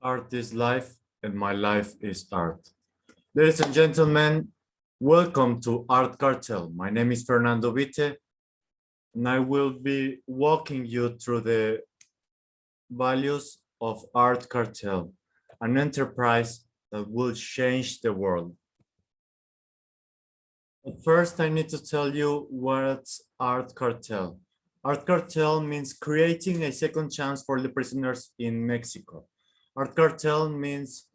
Art is life, and my life is art. Ladies and gentlemen, welcome to Art Cartel. My name is Fernando Vite, and I will be walking you through the values of Art Cartel, an enterprise that will change the world. But first, I need to tell you what's Art Cartel. Art Cartel means creating a second chance for the prisoners in Mexico. Art Cartel means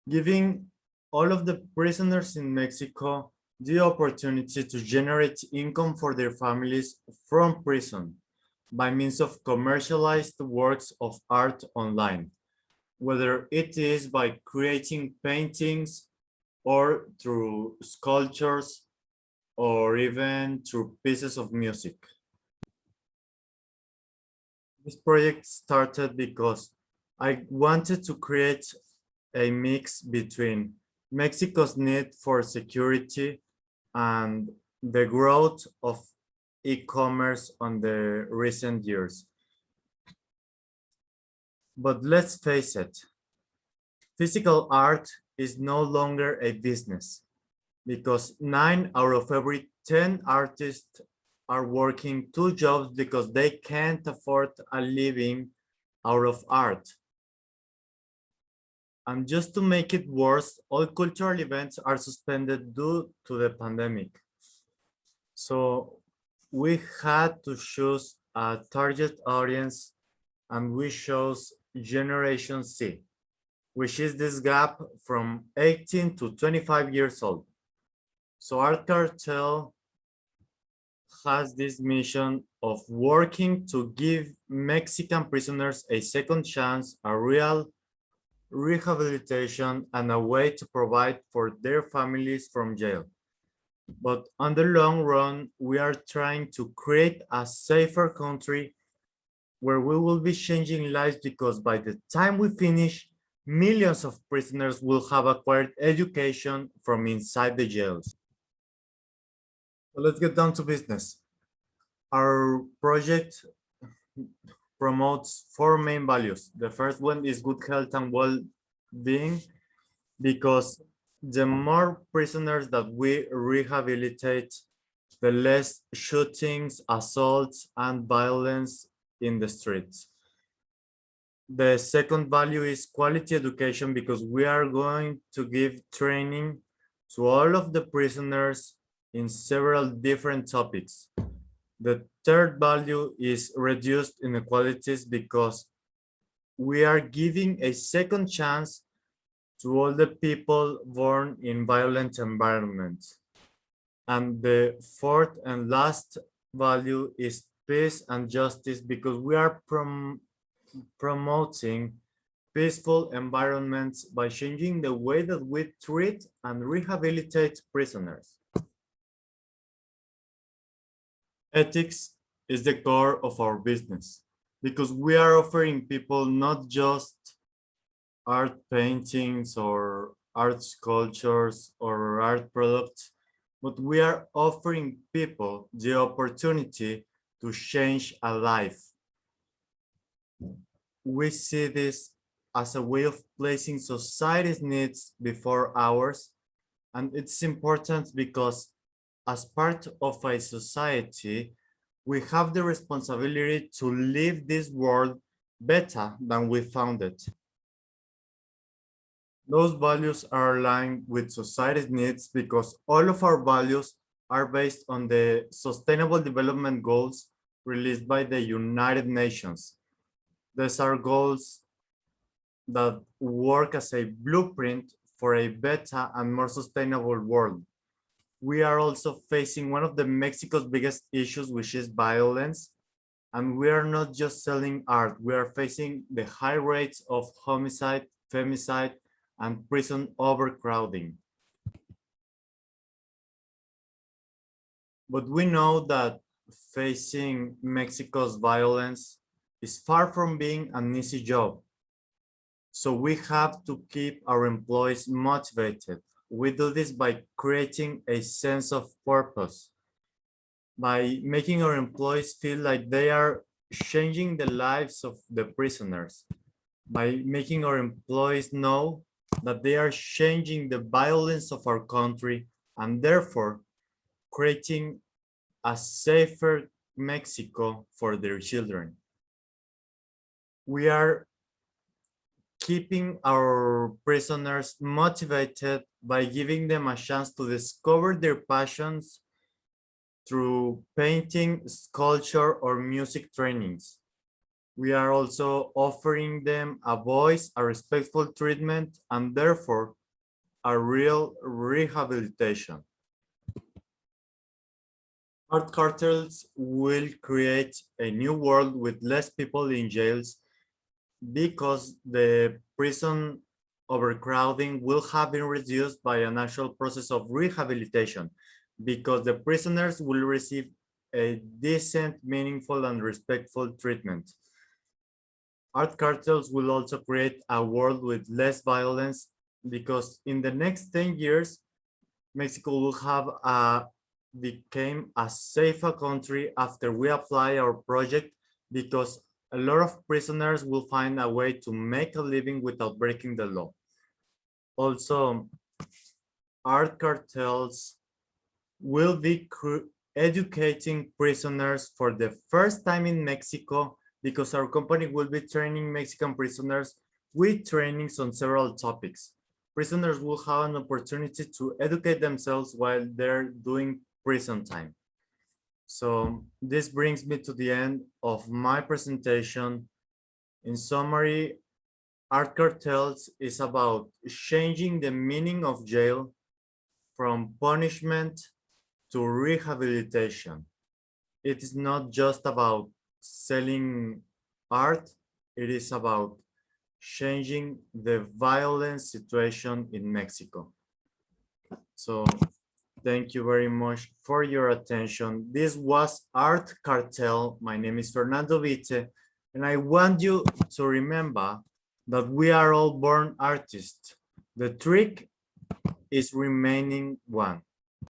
giving all of the prisoners in Mexico the opportunity to generate income for their families from prison by means of commercialized works of art online, whether it is by creating paintings or through sculptures or even through pieces of music. This project started because I wanted to create a mix between Mexico's need for security and the growth of e-commerce on the recent years. But let's face it, physical art is no longer a business because 9 out of every 10 artists are working 2 jobs because they can't afford a living out of art. And just to make it worse, all cultural events are suspended due to the pandemic. So we had to choose a target audience, and we chose Generation C, which is this gap from 18 to 25 years old. So Art Cartel has this mission of working to give Mexican prisoners a second chance, a real rehabilitation, and a way to provide for their families from jail. But on the long run, we are trying to create a safer country where we will be changing lives because by the time we finish, millions of prisoners will have acquired education from inside the jails. So let's get down to business. Our project promotes 4 main values. The first one is good health and well-being, because the more prisoners that we rehabilitate, the less shootings, assaults, and violence in the streets. The second value is quality education, because we are going to give training to all of the prisoners in several different topics. The third value is reduced inequalities, because we are giving a second chance to all the people born in violent environments. And the fourth and last value is peace and justice, because we are promoting peaceful environments by changing the way that we treat and rehabilitate prisoners. Ethics is the core of our business, because we are offering people not just art paintings or art sculptures or art products, but we are offering people the opportunity to change a life. We see this as a way of placing society's needs before ours, and it's important because as part of a society, we have the responsibility to leave this world better than we found it. Those values are aligned with society's needs because all of our values are based on the Sustainable Development Goals released by the United Nations. These are goals that work as a blueprint for a better and more sustainable world. We are also facing one of the Mexico's biggest issues, which is violence. And we are not just selling art, we are facing the high rates of homicide, femicide, and prison overcrowding. But we know that facing Mexico's violence is far from being an easy job. So we have to keep our employees motivated. We do this by creating a sense of purpose, by making our employees feel like they are changing the lives of the prisoners. by making our employees know that they are changing the violence of our country and therefore creating a safer Mexico for their children. We are keeping our prisoners motivated by giving them a chance to discover their passions through painting, sculpture, or music trainings. We are also offering them a voice, a respectful treatment, and therefore a real rehabilitation. Art cartels will create a new world with less people in jails because the prison overcrowding will have been reduced by a natural process of rehabilitation because the prisoners will receive a decent, meaningful, and respectful treatment. Art cartels will also create a world with less violence because in the next 10 years, Mexico will have became a safer country after we apply our project because a lot of prisoners will find a way to make a living without breaking the law. Also, art cartels will be educating prisoners for the first time in Mexico because our company will be training Mexican prisoners with trainings on several topics. Prisoners will have an opportunity to educate themselves while they're doing prison time. So this brings me to the end of my presentation. In summary, art cartels is about changing the meaning of jail from punishment to rehabilitation. It is not just about selling art, it is about changing the violent situation in Mexico. So thank you very much for your attention. This was Art Cartel. My name is Fernando Vite, and I want you to remember that we are all born artists. The trick is remaining one.